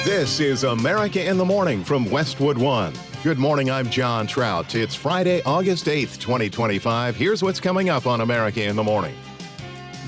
This is America in the Morning from Westwood One. Good morning, I'm John Trout. It's Friday, August 8th, 2025. Here's what's coming up on America in the Morning.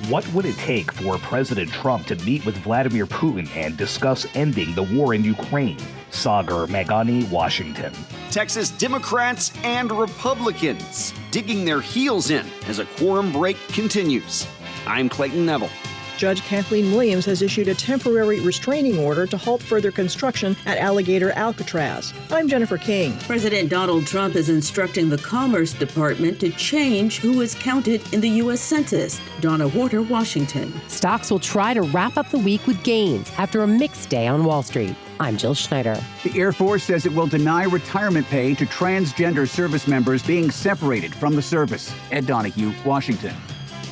What would it take for President Trump to meet with Vladimir Putin and discuss ending the war in Ukraine? Sagar Meghani, Washington. Texas Democrats and Republicans digging their heels in as a quorum break continues. I'm Clayton Neville. Judge Kathleen Williams has issued a temporary restraining order to halt further construction at Alligator Alcatraz. I'm Jennifer King. President Donald Trump is instructing the Commerce Department to change who is counted in the U.S. Census. Donna Warder, Washington. Stocks will try to wrap up the week with gains after a mixed day on Wall Street. I'm Jill Schneider. The Air Force says it will deny retirement pay to transgender service members being separated from the service. Ed Donahue, Washington.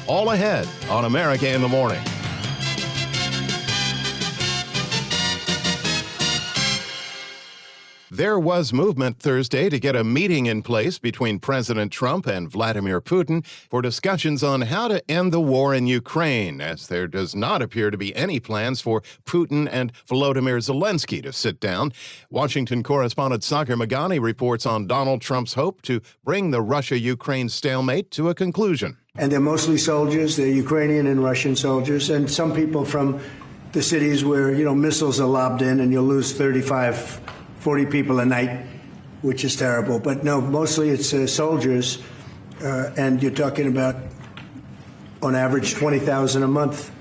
All ahead on America in the Morning. There was movement Thursday to get a meeting in place between President Trump and Vladimir Putin for discussions on how to end the war in Ukraine, as there does not appear to be any plans for Putin and Volodymyr Zelensky to sit down. Washington correspondent Sagar Meghani reports on Donald Trump's hope to bring the Russia-Ukraine stalemate to a conclusion. And they're mostly soldiers. They're Ukrainian and Russian soldiers, and some people from the cities where, missiles are lobbed in and you'll lose 40 people a night, which is terrible. But no, mostly it's soldiers, and you're talking about, on average, 20,000 a month.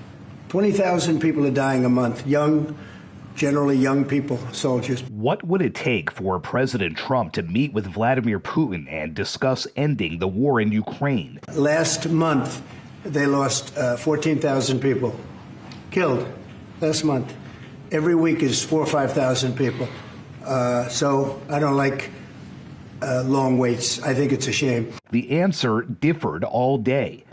20,000 people are dying a month, generally young people, soldiers. What would it take for President Trump to meet with Vladimir Putin and discuss ending the war in Ukraine? Last month, they lost 14,000 people killed last month. Every week is 4,000 or 5,000 people. So I don't like long waits. I think it's a shame. The answer differed all day.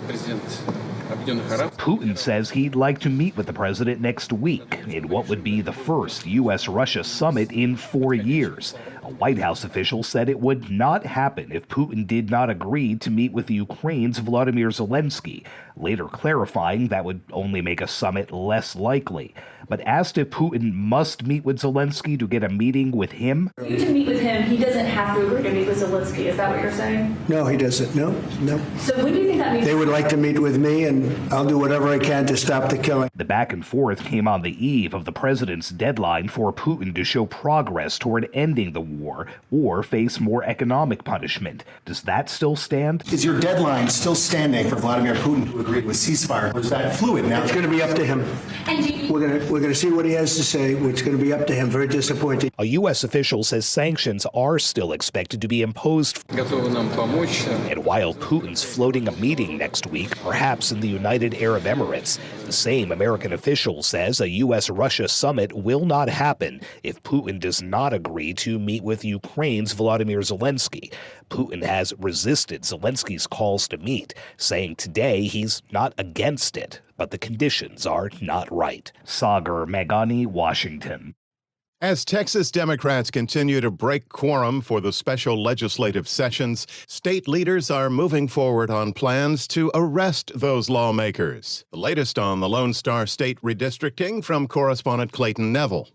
Putin says he'd like to meet with the president next week in what would be the first U.S.-Russia summit in 4 years. A White House official said it would not happen if Putin did not agree to meet with Ukraine's Volodymyr Zelensky, later clarifying that would only make a summit less likely. But asked if Putin must meet with Zelensky to get a meeting with him. You to meet with him, he doesn't have to agree to meet with Zelensky. Is that what you're saying? No, he doesn't. No. So when do you think that means? They would like to meet with me, and I'll do whatever I can to stop the killing. The back and forth came on the eve of the president's deadline for Putin to show progress toward ending the war or face more economic punishment. Does that still stand? Is your deadline still standing for Vladimir Putin to agree with ceasefire, or is that fluid now? It's going to be up to him. We're going to see what he has to say. It's going to be up to him. Very disappointing. A U.S. official says sanctions are still expected to be imposed. And while Putin's floating a meeting next week, perhaps in the United Arab Emirates, the same American official says a U.S.-Russia summit will not happen if Putin does not agree to meet with Ukraine's Volodymyr Zelensky. Putin has resisted Zelensky's calls to meet, saying today he's not against it, but the conditions are not right. Sagar Meghani, Washington. As Texas Democrats continue to break quorum for the special legislative sessions, state leaders are moving forward on plans to arrest those lawmakers. The latest on the Lone Star State redistricting from Correspondent Clayton Neville.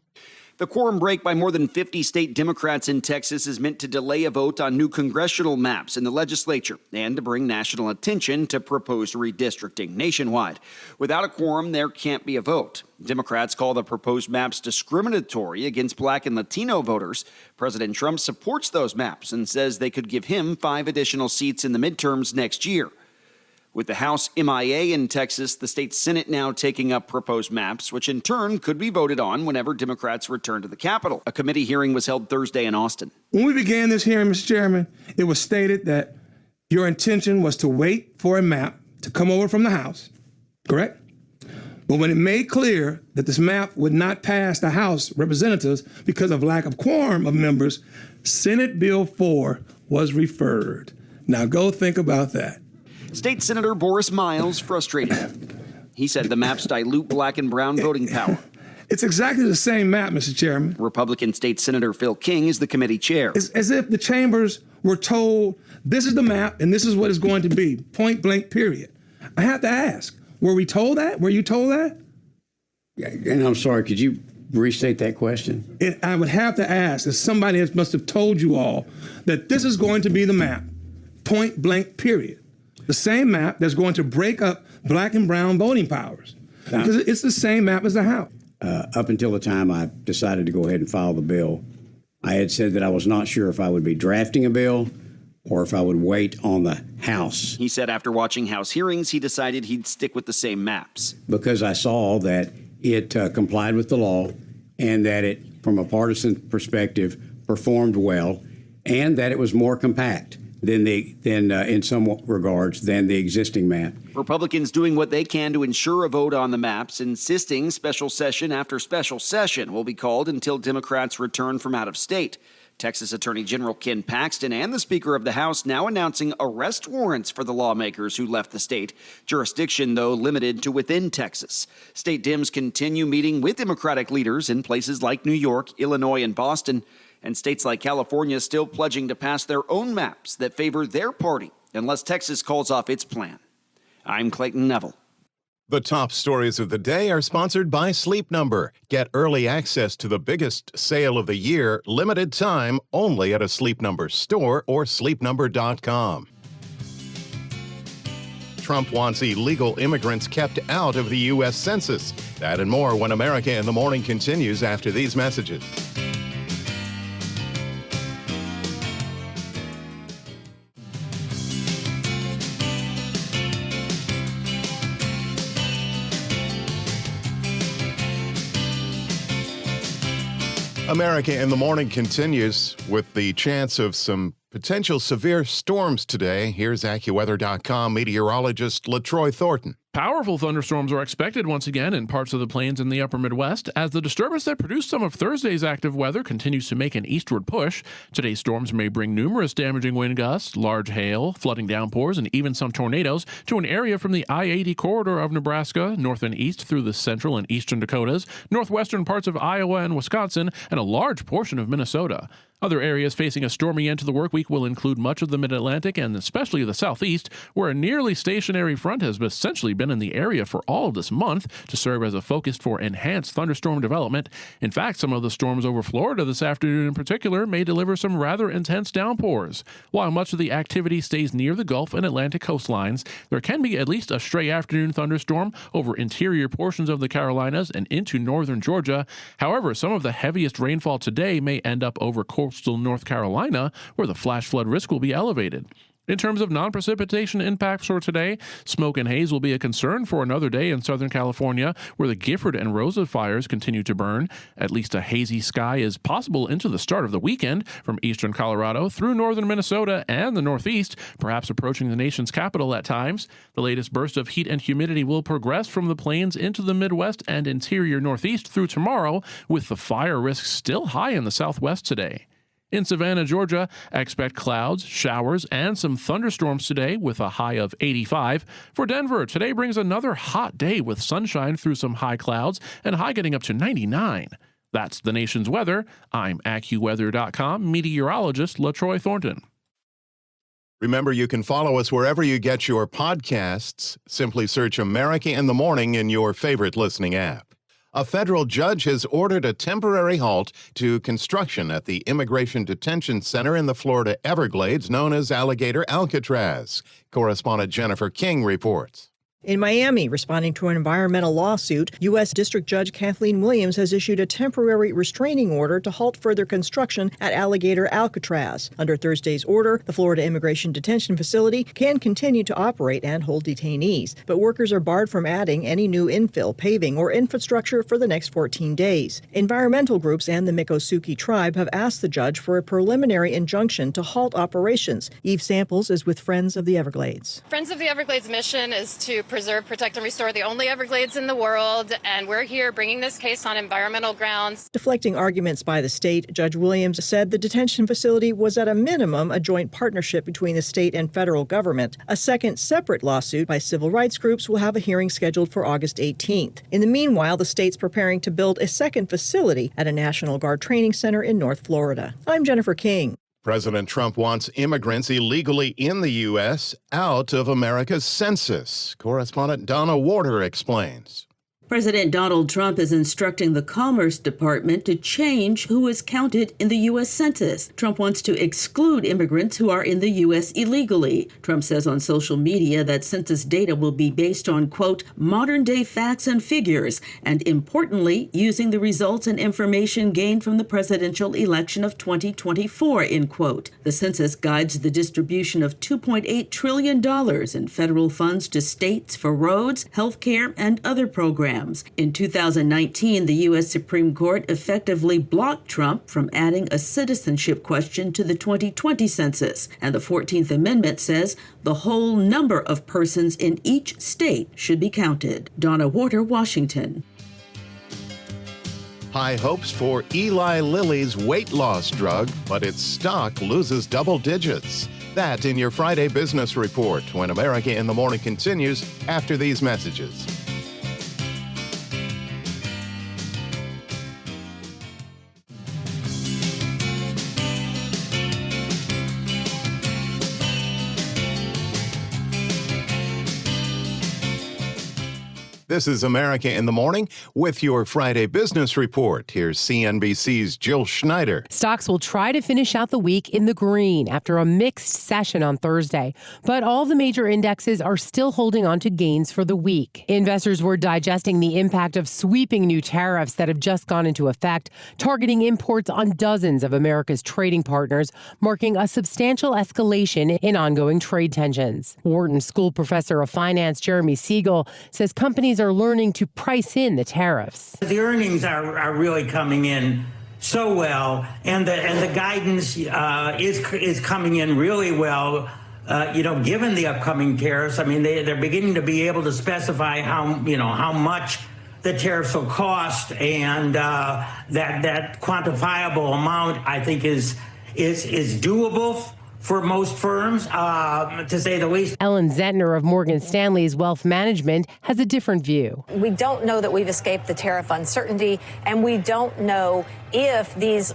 The quorum break by more than 50 state Democrats in Texas is meant to delay a vote on new congressional maps in the legislature and to bring national attention to proposed redistricting nationwide. Without a quorum, there can't be a vote. Democrats call the proposed maps discriminatory against Black and Latino voters. President Trump supports those maps and says they could give him 5 additional seats in the midterms next year. With the House MIA in Texas, the state Senate now taking up proposed maps, which in turn could be voted on whenever Democrats return to the Capitol. A committee hearing was held Thursday in Austin. When we began this hearing, Mr. Chairman, it was stated that your intention was to wait for a map to come over from the House, correct? But when it made clear that this map would not pass the House representatives because of lack of quorum of members, Senate Bill 4 was referred. Now go think about that. State Senator Boris Miles frustrated. He said the maps dilute Black and brown voting power. It's exactly the same map, Mr. Chairman. Republican State Senator Phil King is the committee chair. It's as if the chambers were told, this is the map and this is what it's going to be, point blank, period. I have to ask, were we told that? Were you told that? Yeah, and I'm sorry, could you restate that question? I would have to ask, if somebody must have told you all that this is going to be the map, point blank, period. The same map that's going to break up black and brown voting powers. Because it's the same map as the House. Up until the time I decided to go ahead and file the bill, I had said that I was not sure if I would be drafting a bill or if I would wait on the House. He said after watching House hearings, he decided he'd stick with the same maps. Because I saw that it complied with the law and that it, from a partisan perspective, performed well, and that it was more compact than in some regards than the existing map. Republicans doing what they can to ensure a vote on the maps, insisting special session after special session will be called until Democrats return from out of state. Texas Attorney General Ken Paxton and the Speaker of the House now announcing arrest warrants for the lawmakers who left the state. Jurisdiction, though, limited to within Texas. State Dems continue meeting with Democratic leaders in places like New York, Illinois, and Boston. And states like California still pledging to pass their own maps that favor their party unless Texas calls off its plan. I'm Clayton Neville. The top stories of the day are sponsored by Sleep Number. Get early access to the biggest sale of the year, limited time, only at a Sleep Number store or sleepnumber.com. Trump wants illegal immigrants kept out of the U.S. Census. That and more when America in the Morning continues after these messages. America in the Morning continues with the chance of some potential severe storms today. Here's AccuWeather.com meteorologist LaTroy Thornton. Powerful thunderstorms are expected once again in parts of the plains in the upper Midwest as the disturbance that produced some of Thursday's active weather continues to make an eastward push. Today's storms may bring numerous damaging wind gusts, large hail, flooding downpours, and even some tornadoes to an area from the I-80 corridor of Nebraska, north and east through the central and eastern Dakotas, northwestern parts of Iowa and Wisconsin, and a large portion of Minnesota. Other areas facing a stormy end to the work week will include much of the mid-Atlantic and especially the southeast, where a nearly stationary front has essentially been in the area for all of this month to serve as a focus for enhanced thunderstorm development. In fact, some of the storms over Florida this afternoon in particular may deliver some rather intense downpours. While much of the activity stays near the Gulf and Atlantic coastlines, there can be at least a stray afternoon thunderstorm over interior portions of the Carolinas and into northern Georgia. However, some of the heaviest rainfall today may end up over coastal North Carolina, where the flash flood risk will be elevated. In terms of non-precipitation impacts for today, smoke and haze will be a concern for another day in Southern California, where the Gifford and Rosa fires continue to burn. At least a hazy sky is possible into the start of the weekend from eastern Colorado through northern Minnesota and the Northeast, perhaps approaching the nation's capital at times. The latest burst of heat and humidity will progress from the plains into the Midwest and interior Northeast through tomorrow, with the fire risk still high in the Southwest today. In Savannah, Georgia, expect clouds, showers, and some thunderstorms today with a high of 85. For Denver, today brings another hot day with sunshine through some high clouds and high getting up to 99. That's the nation's weather. I'm AccuWeather.com meteorologist LaTroy Thornton. Remember, you can follow us wherever you get your podcasts. Simply search America in the Morning in your favorite listening app. A federal judge has ordered a temporary halt to construction at the Immigration Detention Center in the Florida Everglades known as Alligator Alcatraz. Correspondent Jennifer King reports. In Miami, responding to an environmental lawsuit, U.S. District Judge Kathleen Williams has issued a temporary restraining order to halt further construction at Alligator Alcatraz. Under Thursday's order, the Florida Immigration Detention Facility can continue to operate and hold detainees, but workers are barred from adding any new infill, paving, or infrastructure for the next 14 days. Environmental groups and the Miccosukee tribe have asked the judge for a preliminary injunction to halt operations. Eve Samples is with Friends of the Everglades. Friends of the Everglades mission is to preserve, protect, and restore the only Everglades in the world, and we're here bringing this case on environmental grounds. Deflecting arguments by the state, Judge Williams said the detention facility was at a minimum a joint partnership between the state and federal government. A second separate lawsuit by civil rights groups will have a hearing scheduled for August 18th. In the meanwhile, the state's preparing to build a second facility at a National Guard training center in North Florida. I'm Jennifer King. President Trump wants immigrants illegally in the U.S. out of America's census. Correspondent Donna Warder explains. President Donald Trump is instructing the Commerce Department to change who is counted in the U.S. Census. Trump wants to exclude immigrants who are in the U.S. illegally. Trump says on social media that census data will be based on, quote, modern-day facts and figures, and importantly, using the results and information gained from the presidential election of 2024, end quote. The census guides the distribution of $2.8 trillion in federal funds to states for roads, health care, and other programs. In 2019, the U.S. Supreme Court effectively blocked Trump from adding a citizenship question to the 2020 census, and the 14th Amendment says the whole number of persons in each state should be counted. Donna Warder, Washington. High hopes for Eli Lilly's weight loss drug, but its stock loses double digits. That in your Friday Business Report, when America in the Morning continues after these messages. This is America in the Morning with your Friday Business Report. Here's CNBC's Jill Schneider. Stocks will try to finish out the week in the green after a mixed session on Thursday, but all the major indexes are still holding on to gains for the week. Investors were digesting the impact of sweeping new tariffs that have just gone into effect, targeting imports on dozens of America's trading partners, marking a substantial escalation in ongoing trade tensions. Wharton School professor of finance Jeremy Siegel says companies are learning to price in the tariffs. The earnings are really coming in so well, and the guidance is coming in really well. Given the upcoming tariffs, I mean, they're beginning to be able to specify how much the tariffs will cost, and that quantifiable amount, I think, is doable for most firms, to say the least. Ellen Zentner of Morgan Stanley's Wealth Management has a different view. We don't know that we've escaped the tariff uncertainty, and we don't know if these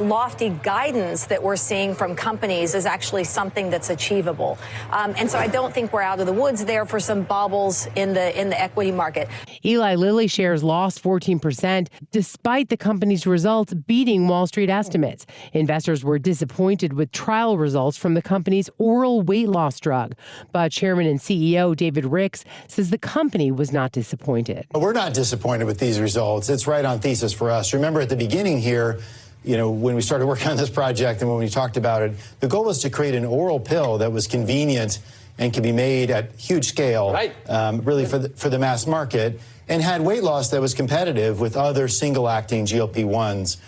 lofty guidance that we're seeing from companies is actually something that's achievable. And so I don't think we're out of the woods there for some bobbles in the equity market. Eli Lilly shares lost 14%, despite the company's results beating Wall Street estimates. Investors were disappointed with trial results from the company's oral weight loss drug. But Chairman and CEO David Ricks says the company was not disappointed. We're not disappointed with these results. It's right on thesis for us. Remember at the beginning here, when we started working on this project and when we talked about it, the goal was to create an oral pill that was convenient and could be made at huge scale, really for the mass market, and had weight loss that was competitive with other single-acting GLP-1s.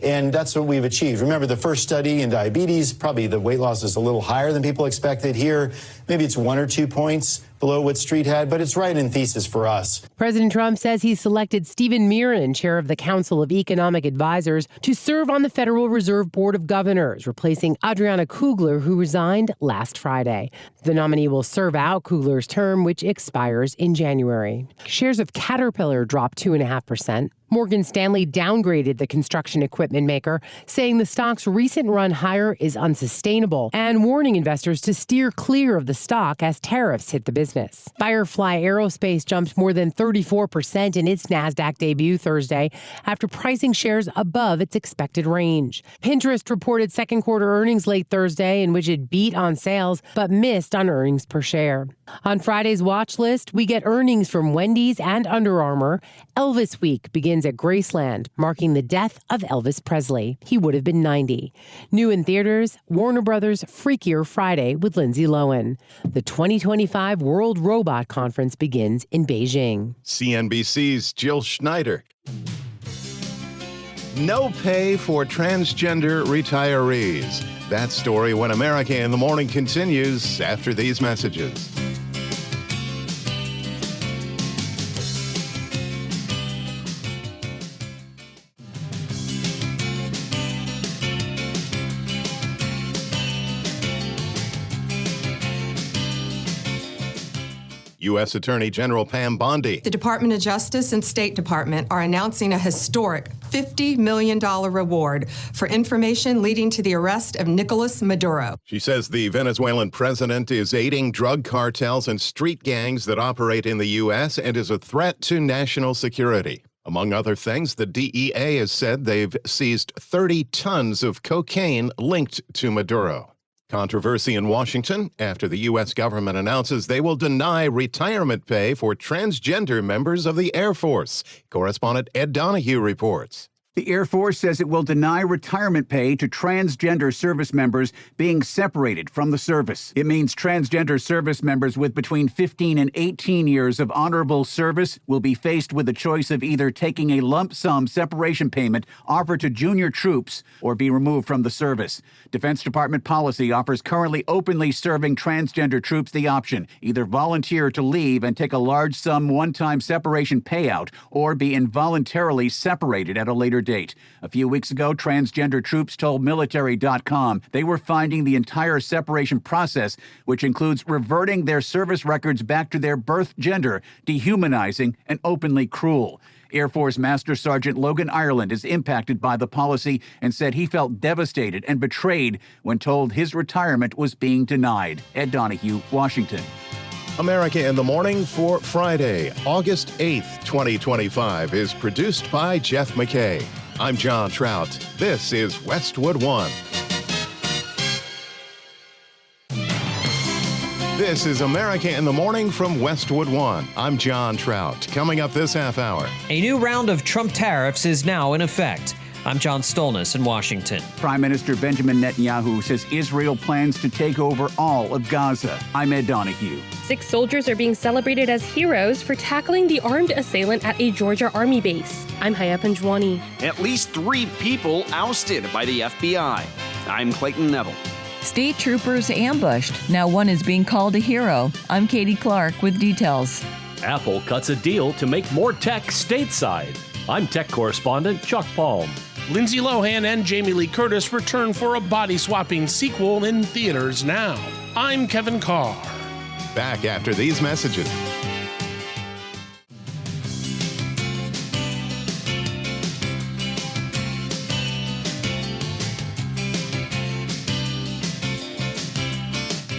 And that's what we've achieved. Remember, the first study in diabetes, probably the weight loss is a little higher than people expected. Here, maybe it's 1 or 2 points below what Street had, but it's right in thesis for us. President Trump says he selected Stephen Miran, chair of the Council of Economic Advisors, to serve on the Federal Reserve Board of Governors, replacing Adriana Kugler, who resigned last Friday. The nominee will serve out Kugler's term, which expires in January. Shares of Caterpillar dropped 2.5%. Morgan Stanley downgraded the construction equipment maker, saying the stock's recent run higher is unsustainable and warning investors to steer clear of the stock as tariffs hit the business. Firefly Aerospace jumped more than 34% in its NASDAQ debut Thursday after pricing shares above its expected range. Pinterest reported second quarter earnings late Thursday, in which it beat on sales but missed on earnings per share. On Friday's watch list, we get earnings from Wendy's and Under Armour. Elvis Week begins at Graceland, marking the death of Elvis Presley. He would have been 90. New in theaters, Warner Brothers' Freakier Friday with Lindsay Lohan. The 2025 World Robot Conference begins in Beijing. CNBC's Jill Schneider. No pay for transgender retirees. That story when America in the Morning continues after these messages. U.S. Attorney General Pam Bondi. The Department of Justice and State Department are announcing a historic $50 million reward for information leading to the arrest of Nicolas Maduro. She says the Venezuelan president is aiding drug cartels and street gangs that operate in the U.S. and is a threat to national security. Among other things, the DEA has said they've seized 30 tons of cocaine linked to Maduro. Controversy in Washington after the U.S. government announces they will deny retirement pay for transgender members of the Air Force. Correspondent Ed Donahue reports. The Air Force says it will deny retirement pay to transgender service members being separated from the service. It means transgender service members with between 15 and 18 years of honorable service will be faced with the choice of either taking a lump sum separation payment offered to junior troops or be removed from the service. Defense Department policy offers currently openly serving transgender troops the option: either volunteer to leave and take a large sum one-time separation payout or be involuntarily separated at a later date. A few weeks ago, transgender troops told military.com they were finding the entire separation process, which includes reverting their service records back to their birth gender, dehumanizing and openly cruel. Air Force Master Sergeant Logan Ireland is impacted by the policy and said he felt devastated and betrayed when told his retirement was being denied. Ed Donahue, Washington. America in the Morning for Friday, August 8th, 2025 is produced by Jeff McKay. I'm John Trout. This is Westwood One. This is America in the Morning from Westwood One. I'm John Trout. Coming up this half hour. A new round of Trump tariffs is now in effect. I'm John Stolnis in Washington. Prime Minister Benjamin Netanyahu says Israel plans to take over all of Gaza. I'm Ed Donahue. 6 soldiers are being celebrated as heroes for tackling the armed assailant at a Georgia Army base. I'm Haya Panjwani. At least 3 people ousted by the FBI. I'm Clayton Neville. State troopers ambushed. Now one is being called a hero. I'm Katie Clark with details. Apple cuts a deal to make more tech stateside. I'm tech correspondent Chuck Palm. Lindsay Lohan and Jamie Lee Curtis return for a body-swapping sequel in theaters now. I'm Kevin Carr. Back after these messages.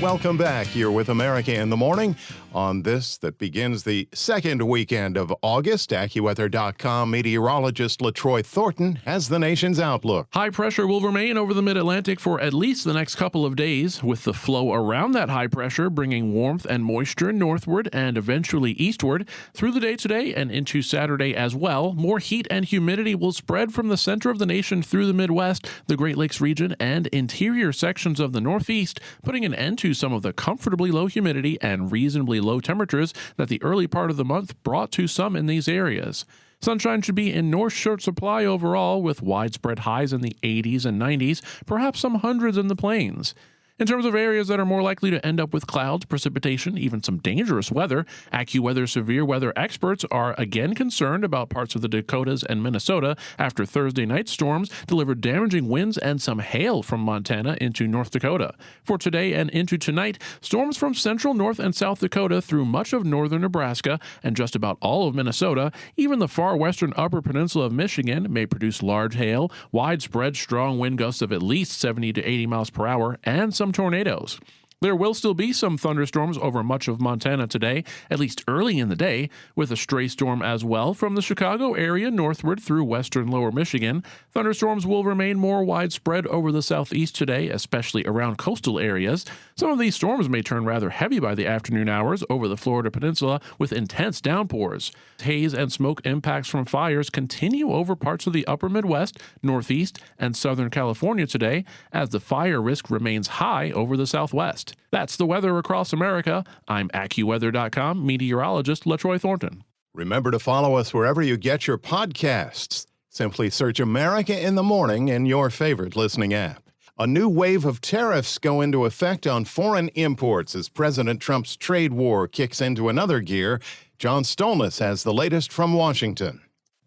Welcome back. You're with America in the Morning. On this that begins the second weekend of August, AccuWeather.com meteorologist LaTroy Thornton has the nation's outlook. High pressure will remain over the mid-Atlantic for at least the next couple of days, with the flow around that high pressure bringing warmth and moisture northward and eventually eastward. Through the day today and into Saturday as well, more heat and humidity will spread from the center of the nation through the Midwest, the Great Lakes region, and interior sections of the Northeast, putting an end to some of the comfortably low humidity and reasonably low temperatures that the early part of the month brought to some in these areas. Sunshine should be in north short supply overall, with widespread highs in the 80s and 90s, perhaps some hundreds in the plains. In terms of areas that are more likely to end up with clouds, precipitation, even some dangerous weather, AccuWeather severe weather experts are again concerned about parts of the Dakotas and Minnesota after Thursday night storms delivered damaging winds and some hail from Montana into North Dakota. For today and into tonight, storms from central North and South Dakota through much of northern Nebraska and just about all of Minnesota, even the far western upper peninsula of Michigan may produce large hail, widespread strong wind gusts of at least 70 to 80 miles per hour, and some tornadoes. There will still be some thunderstorms over much of Montana today, at least early in the day, with a stray storm as well from the Chicago area northward through western lower Michigan. Thunderstorms will remain more widespread over the southeast today, especially around coastal areas. Some of these storms may turn rather heavy by the afternoon hours over the Florida peninsula with intense downpours. Haze and smoke impacts from fires continue over parts of the upper Midwest, Northeast, and Southern California today, as the fire risk remains high over the Southwest. That's the weather across America. I'm AccuWeather.com meteorologist LaTroy Thornton. Remember to follow us wherever you get your podcasts. Simply search America in the Morning in your favorite listening app. A new wave of tariffs go into effect on foreign imports as President Trump's trade war kicks into another gear. John Stolnis has the latest from Washington.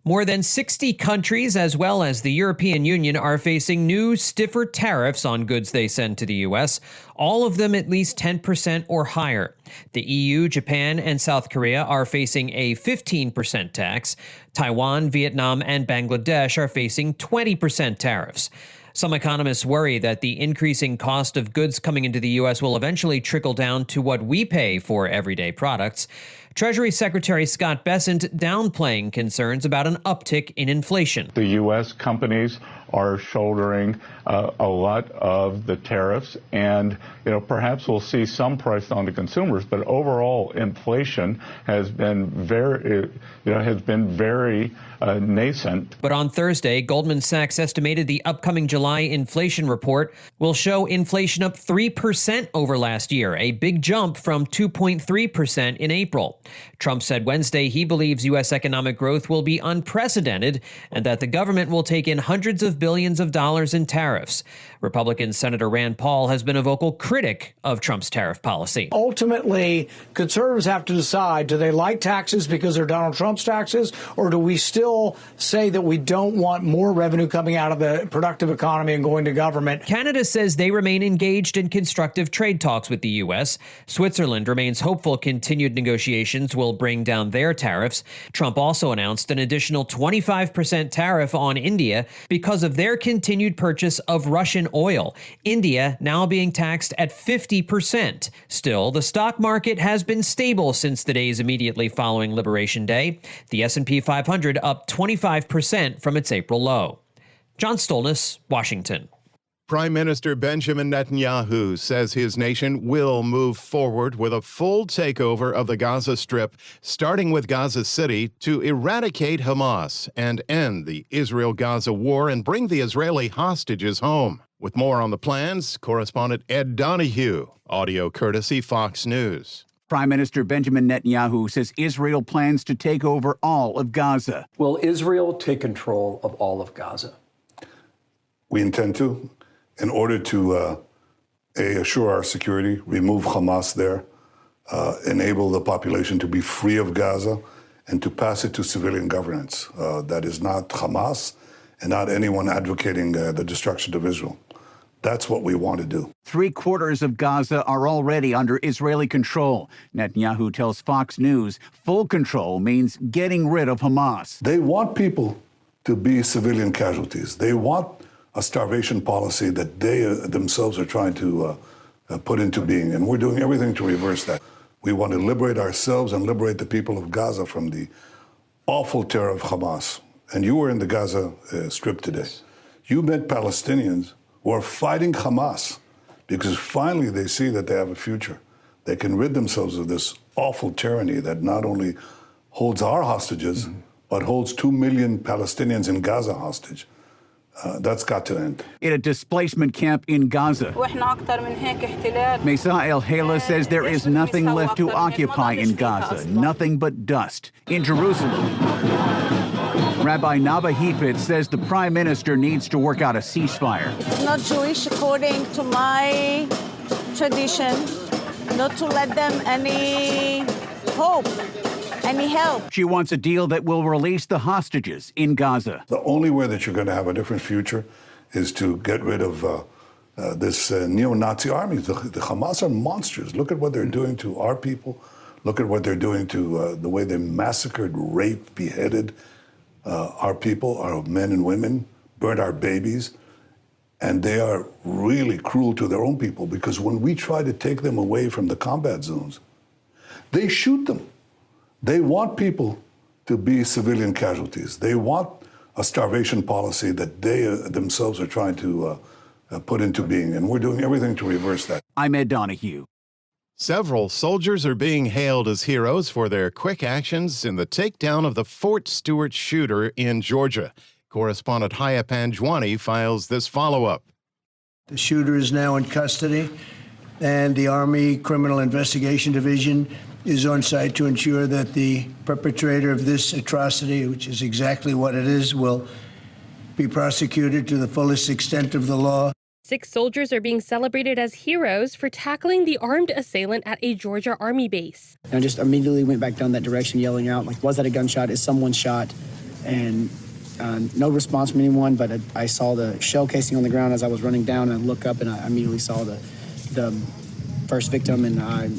More than 60 countries, as well as the European Union, are facing new, stiffer tariffs on goods they send to the U.S., all of them at least 10% or higher. The EU, Japan, and South Korea are facing a 15% tax. Taiwan, Vietnam, and Bangladesh are facing 20% tariffs. Some economists worry that the increasing cost of goods coming into the U.S. will eventually trickle down to what we pay for everyday products. Treasury Secretary Scott Bessent downplaying concerns about an uptick in inflation. The U.S. companies are shouldering a lot of the tariffs, and perhaps we'll see some price on the consumers. But overall, inflation has been very nascent. But on Thursday, Goldman Sachs estimated the upcoming July inflation report will show inflation up 3% over last year, a big jump from 2.3% in April. Trump said Wednesday he believes U.S. economic growth will be unprecedented and that the government will take in hundreds of billions of dollars in tariffs. Republican Senator Rand Paul has been a vocal critic of Trump's tariff policy. Ultimately, conservatives have to decide, do they like taxes because they're Donald Trump's taxes, or do we still say that we don't want more revenue coming out of the productive economy and going to government? Canada says they remain engaged in constructive trade talks with the U.S. Switzerland remains hopeful continued negotiations will bring down their tariffs. Trump also announced an additional 25% tariff on India because of their continued purchase of Russian oil. India now being taxed at 50%. Still, the stock market has been stable since the days immediately following Liberation Day. The S&P 500 up 25% from its April low. John Stolnis, Washington. Prime Minister Benjamin Netanyahu says his nation will move forward with a full takeover of the Gaza Strip, starting with Gaza City, to eradicate Hamas and end the Israel-Gaza war and bring the Israeli hostages home. With more on the plans, correspondent Ed Donahue, audio courtesy Fox News. Prime Minister Benjamin Netanyahu says Israel plans to take over all of Gaza. Will Israel take control of all of Gaza? We intend to, in order to assure our security, remove Hamas there, enable the population to be free of Gaza, and to pass it to civilian governance. That is not Hamas and not anyone advocating the destruction of Israel. That's what we want to do. 3/4 of Gaza are already under Israeli control. Netanyahu tells Fox News full control means getting rid of Hamas. They want people to be civilian casualties. They want a starvation policy that they themselves are trying to put into being. And we're doing everything to reverse that. We want to liberate ourselves and liberate the people of Gaza from the awful terror of Hamas. And you were in the Gaza Strip today. You met Palestinians who are fighting Hamas because finally they see that they have a future. They can rid themselves of this awful tyranny that not only holds our hostages, but holds 2 million Palestinians in Gaza hostage. That's got to end. In a displacement camp in Gaza, Mesa El-Hela says there is nothing left to occupy in Gaza, nothing but dust. In Jerusalem, Rabbi Nava Hefetz says the prime minister needs to work out a ceasefire. It's not Jewish according to my tradition, not to let them any hope. Any help. She wants a deal that will release the hostages in Gaza. The only way that you're going to have a different future is to get rid of this neo-Nazi army. The Hamas are monsters. Look at what they're doing to our people. Look at what they're doing to the way they massacred, raped, beheaded our people, our men and women, burned our babies. And they are really cruel to their own people because when we try to take them away from the combat zones, they shoot them. They want people to be civilian casualties. They want a starvation policy that they themselves are trying to put into being. And we're doing everything to reverse that. I'm Ed Donahue. Several soldiers are being hailed as heroes for their quick actions in the takedown of the Fort Stewart shooter in Georgia. Correspondent Haya Panjwani files this follow-up. The shooter is now in custody, and the Army Criminal Investigation Division is on site to ensure that the perpetrator of this atrocity, which is exactly what it is, will be prosecuted to the fullest extent of the law. 6 soldiers are being celebrated as heroes for tackling the armed assailant at a Georgia Army base. I just immediately went back down that direction, yelling out, like, was that a gunshot? Is someone shot? and no response from anyone, but I saw the shell casing on the ground as I was running down, and I look up and I immediately saw the first victim, and I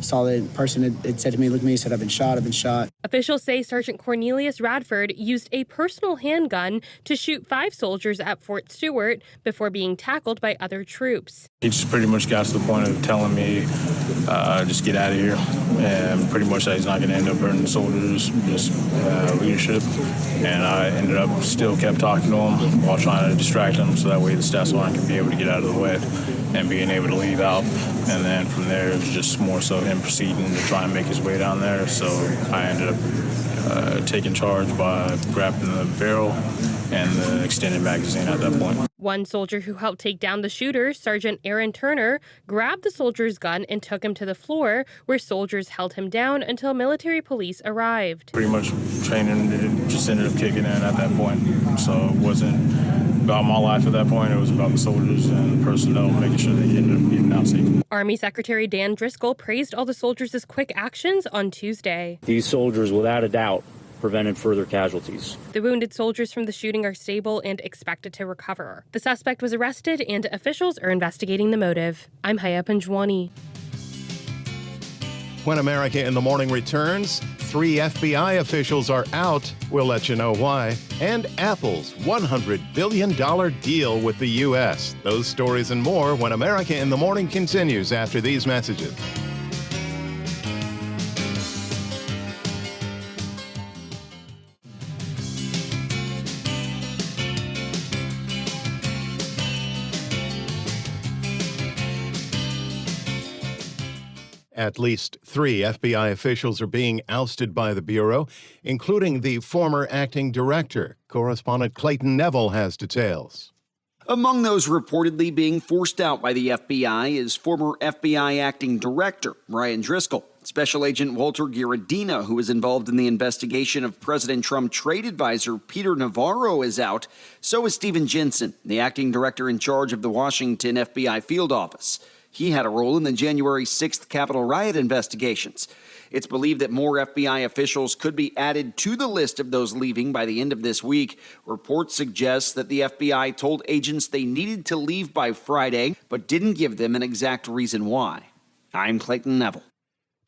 saw the person had said to me, look at me, he said, I've been shot. Officials say Sergeant Cornelius Radford used a personal handgun to shoot 5 soldiers at Fort Stewart before being tackled by other troops. He just pretty much got to the point of telling me, just get out of here. And pretty much that he's not going to end up burning soldiers, just leadership. And I ended up still kept talking to him while trying to distract him so that way the staff sergeant can be able to get out of the way and being able to leave out. And then from there, it was just more so him proceeding to try and make his way down there. So I ended up taking charge by grabbing the barrel and the extended magazine at that point. One soldier who helped take down the shooter, Sergeant Aaron Turner, grabbed the soldier's gun and took him to the floor, where soldiers held him down until military police arrived. Pretty much training just ended up kicking in at that point. So it wasn't about my life at that point. It was about the soldiers and the personnel making sure they ended up getting out safe. Army Secretary Dan Driscoll praised all the soldiers' quick actions on Tuesday. These soldiers, without a doubt, prevented further casualties. The wounded soldiers from the shooting are stable and expected to recover. The suspect was arrested and officials are investigating the motive. I'm Haya Panjwani. When America in the Morning returns, 3 FBI officials are out. We'll let you know why. And Apple's $100 billion deal with the U.S. Those stories and more when America in the Morning continues after these messages. At least 3 FBI officials are being ousted by the Bureau, including the former acting director. Correspondent Clayton Neville has details. Among those reportedly being forced out by the FBI is former FBI acting director Ryan Driscoll. Special Agent Walter Giardina, who was involved in the investigation of President Trump trade advisor Peter Navarro, is out. So is Stephen Jensen, the acting director in charge of the Washington FBI field office. He had a role in the January 6th Capitol riot investigations. It's believed that more FBI officials could be added to the list of those leaving by the end of this week. Reports suggest that the FBI told agents they needed to leave by Friday, but didn't give them an exact reason why. I'm Clayton Neville.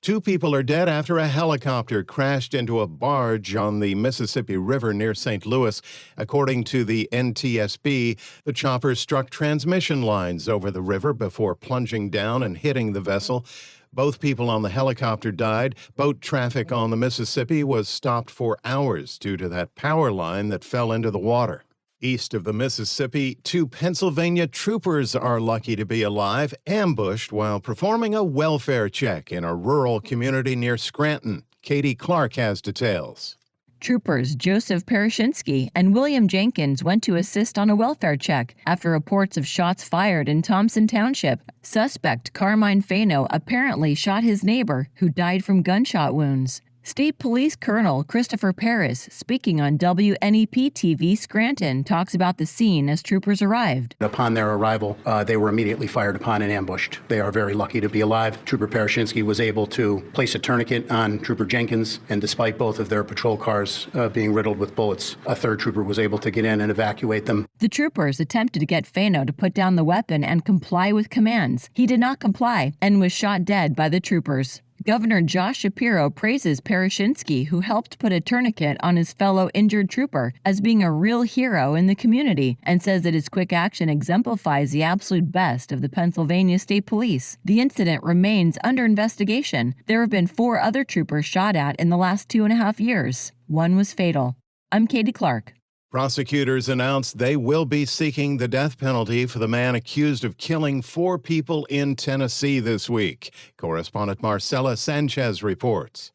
2 people are dead after a helicopter crashed into a barge on the Mississippi River near St. Louis. According to the NTSB, the chopper struck transmission lines over the river before plunging down and hitting the vessel. Both people on the helicopter died. Boat traffic on the Mississippi was stopped for hours due to that power line that fell into the water. East of the Mississippi, 2 Pennsylvania troopers are lucky to be alive, ambushed while performing a welfare check in a rural community near Scranton. Katie Clark has details. Troopers Joseph Parashinsky and William Jenkins went to assist on a welfare check after reports of shots fired in Thompson Township. Suspect Carmine Fano apparently shot his neighbor, who died from gunshot wounds. State Police Colonel Christopher Paris, speaking on WNEP-TV Scranton, talks about the scene as troopers arrived. Upon their arrival, they were immediately fired upon and ambushed. They are very lucky to be alive. Trooper Parashinsky was able to place a tourniquet on Trooper Jenkins, and despite both of their patrol cars being riddled with bullets, a 3rd trooper was able to get in and evacuate them. The troopers attempted to get Fano to put down the weapon and comply with commands. He did not comply and was shot dead by the troopers. Governor Josh Shapiro praises Parashinsky, who helped put a tourniquet on his fellow injured trooper, as being a real hero in the community, and says that his quick action exemplifies the absolute best of the Pennsylvania State Police. The incident remains under investigation. There have been 4 other troopers shot at in the last 2.5 years. One was fatal. I'm Katie Clark. Prosecutors announced they will be seeking the death penalty for the man accused of killing 4 people in Tennessee this week. Correspondent Marcela Sanchez reports.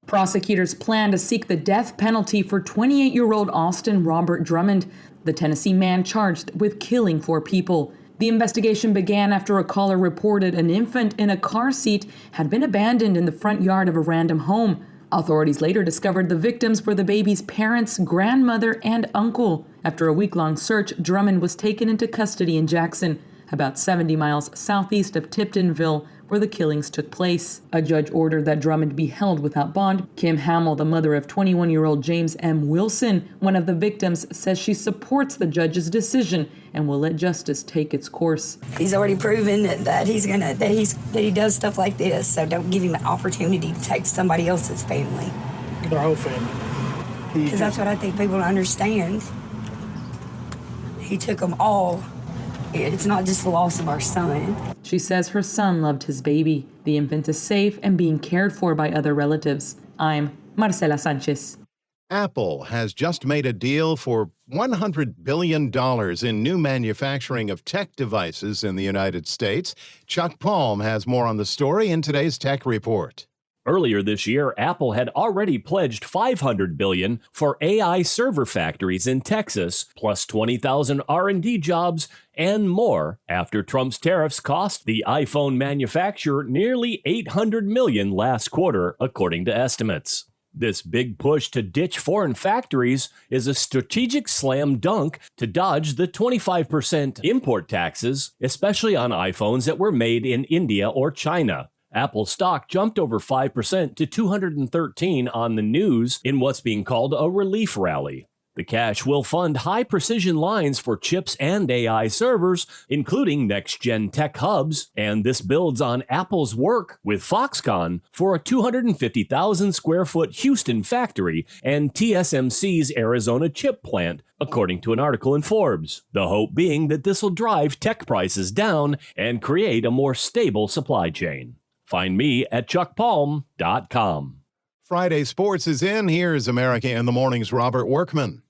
Prosecutors plan to seek the death penalty for 28-year-old Austin Robert Drummond, the Tennessee man charged with killing 4 people. The investigation began after a caller reported an infant in a car seat had been abandoned in the front yard of a random home. Authorities later discovered the victims were the baby's parents, grandmother, and uncle. After a week-long search, Drummond was taken into custody in Jackson, about 70 miles southeast of Tiptonville, where the killings took place. A judge ordered that Drummond be held without bond. Kim Hamill, the mother of 21-year-old James M. Wilson, one of the victims, says she supports the judge's decision and will let justice take its course. He's already proven that he does stuff like this, so don't give him an opportunity to take somebody else's family. Their whole family. Because that's what I think people don't understand. He took them all. It's not just the loss of our son. She says her son loved his baby. The infant is safe and being cared for by other relatives. I'm Marcela Sanchez. Apple has just made a deal for $100 billion in new manufacturing of tech devices in the United States. Chuck Palm has more on the story in today's Tech Report. Earlier this year, Apple had already pledged $500 billion for AI server factories in Texas, plus 20,000 R&D jobs and more after Trump's tariffs cost the iPhone manufacturer nearly $800 million last quarter, according to estimates. This big push to ditch foreign factories is a strategic slam dunk to dodge the 25% import taxes, especially on iPhones that were made in India or China. Apple stock jumped over 5% to 213 on the news in what's being called a relief rally. The cash will fund high-precision lines for chips and AI servers, including next-gen tech hubs, and this builds on Apple's work with Foxconn for a 250,000-square-foot Houston factory and TSMC's Arizona chip plant, according to an article in Forbes. The hope being that this will drive tech prices down and create a more stable supply chain. Find me at chuckpalm.com. Friday Sports is in. Here's America in the Morning's Robert Workman.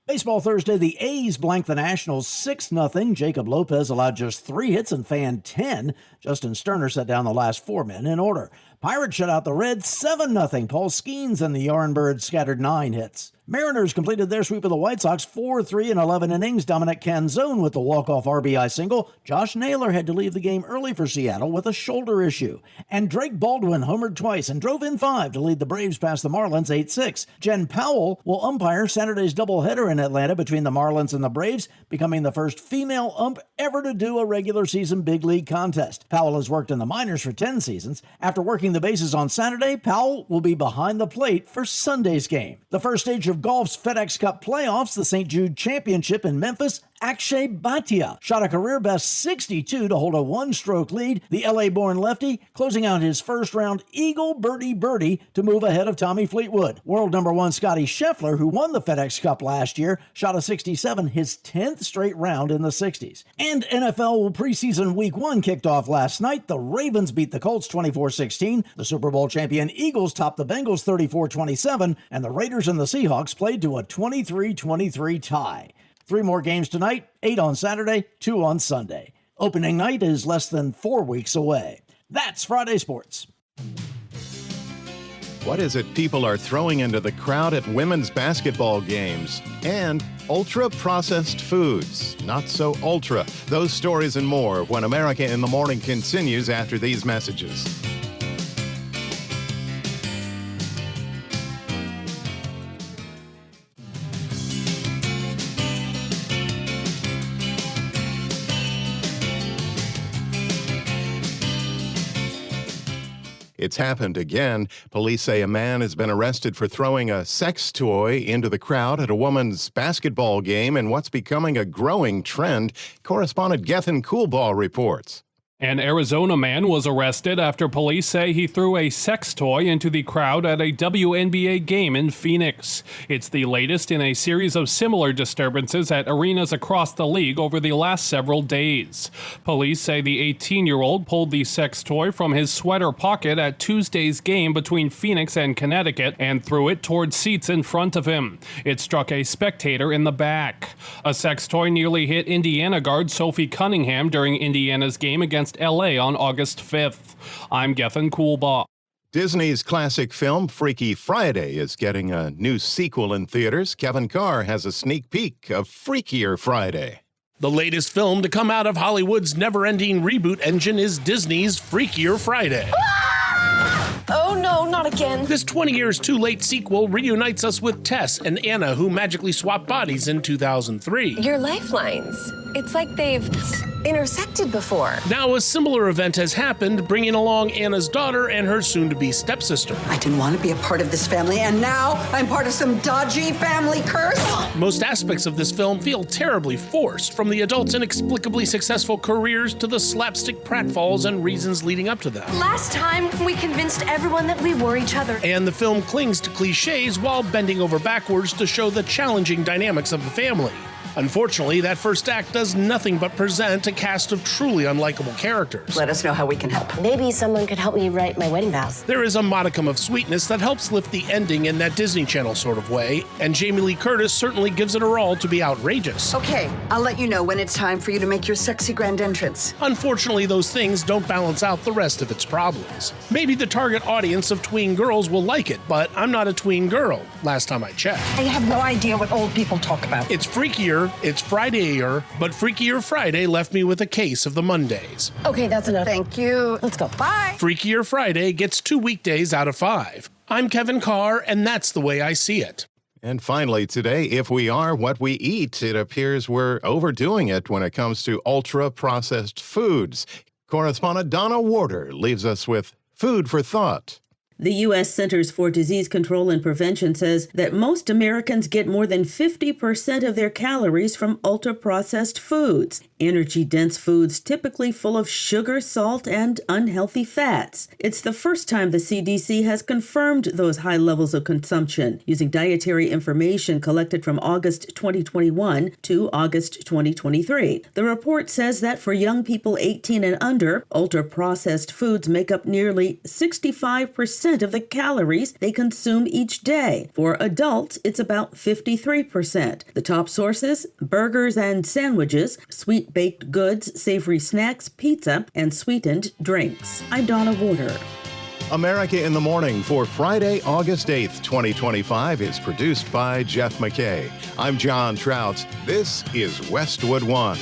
Baseball Thursday, the A's blanked the Nationals 6-0. Jacob Lopez allowed just 3 hits and fanned 10. Justin Sterner set down the last 4 men in order. Pirates shut out the Reds 7-0. Paul Skeens and the Yarnbirds scattered 9 hits. Mariners completed their sweep of the White Sox 4-3 in 11 innings. Dominic Canzone with the walk-off RBI single. Josh Naylor had to leave the game early for Seattle with a shoulder issue. And Drake Baldwin homered twice and drove in 5 to lead the Braves past the Marlins 8-6. Jen Powell will umpire Saturday's doubleheader in Atlanta between the Marlins and the Braves, becoming the first female ump ever to do a regular season big league contest. Powell has worked in the minors for 10 seasons. After working the bases on Saturday, Powell will be behind the plate for Sunday's game. The first stage of golf's FedEx Cup playoffs, the St. Jude Championship in Memphis, Akshay Bhatia shot a career-best 62 to hold a 1-stroke lead. The LA-born lefty closing out his first-round eagle birdie to move ahead of Tommy Fleetwood. World number 1 Scotty Scheffler, who won the FedEx Cup last year, shot a 67, his 10th straight round in the 60s. And NFL preseason Week 1 kicked off last night. The Ravens beat the Colts 24-16. The Super Bowl champion Eagles topped the Bengals 34-27. And the Raiders and the Seahawks played to a 23-23 tie. 3 more games tonight, 8 on Saturday, 2 on Sunday. Opening night is less than 4 weeks away. That's Friday Sports. What is it people are throwing into the crowd at women's basketball games? And ultra-processed foods. Not so ultra. Those stories and more when America in the Morning continues after these messages. It's happened again. Police say a man has been arrested for throwing a sex toy into the crowd at a woman's basketball game in what's becoming a growing trend. Correspondent Gethin Coolbaugh reports. An Arizona man was arrested after police say he threw a sex toy into the crowd at a WNBA game in Phoenix. It's the latest in a series of similar disturbances at arenas across the league over the last several days. Police say the 18-year-old pulled the sex toy from his sweater pocket at Tuesday's game between Phoenix and Connecticut and threw it towards seats in front of him. It struck a spectator in the back. A sex toy nearly hit Indiana guard Sophie Cunningham during Indiana's game against LA on August 5th. I'm Gethin Coolbaugh. Disney's classic film Freaky Friday is getting a new sequel in theaters. Kevin Carr has a sneak peek of Freakier Friday. The latest film to come out of Hollywood's never-ending reboot engine is Disney's Freakier Friday. Oh Oh no, not again. This 20 years too late sequel reunites us with Tess and Anna, who magically swapped bodies in 2003. Your lifelines. It's like they've intersected before. Now a similar event has happened, bringing along Anna's daughter and her soon-to-be stepsister. I didn't want to be a part of this family, and now I'm part of some dodgy family curse. Most aspects of this film feel terribly forced, from the adults' inexplicably successful careers to the slapstick pratfalls and reasons leading up to them. Last time, we convinced everyone that we were each other. And the film clings to cliches while bending over backwards to show the challenging dynamics of the family. Unfortunately, that first act does nothing but present a cast of truly unlikable characters. Let us know how we can help. Maybe someone could help me write my wedding vows. There is a modicum of sweetness that helps lift the ending in that Disney Channel sort of way, and Jamie Lee Curtis certainly gives it her all to be outrageous. Okay, I'll let you know when it's time for you to make your sexy grand entrance. Unfortunately, those things don't balance out the rest of its problems. Maybe the target audience of tween girls will like it, but I'm not a tween girl, last time I checked. I have no idea what old people talk about. It's freakier, it's Friday-er, but Freakier Friday left me with a case of the Mondays. Okay, that's enough. Thank you. Let's go. Bye. Freakier Friday gets 2 weekdays out of 5. I'm Kevin Carr, and that's the way I see it. And finally today, if we are what we eat, it appears we're overdoing it when it comes to ultra-processed foods. Correspondent Donna Warder leaves us with food for thought. The U.S. Centers for Disease Control and Prevention says that most Americans get more than 50% of their calories from ultra-processed foods, energy-dense foods typically full of sugar, salt, and unhealthy fats. It's the first time the CDC has confirmed those high levels of consumption using dietary information collected from August 2021 to August 2023. The report says that for young people 18 and under, ultra-processed foods make up nearly 65% of the calories they consume each day. For adults, it's about 53%. The top sources: burgers and sandwiches, sweet baked goods, savory snacks, pizza, and sweetened drinks. I'm Donna Warder. America in the Morning for Friday, August 8th, 2025 is produced by Jeff McKay. I'm John Trouts. This is Westwood One.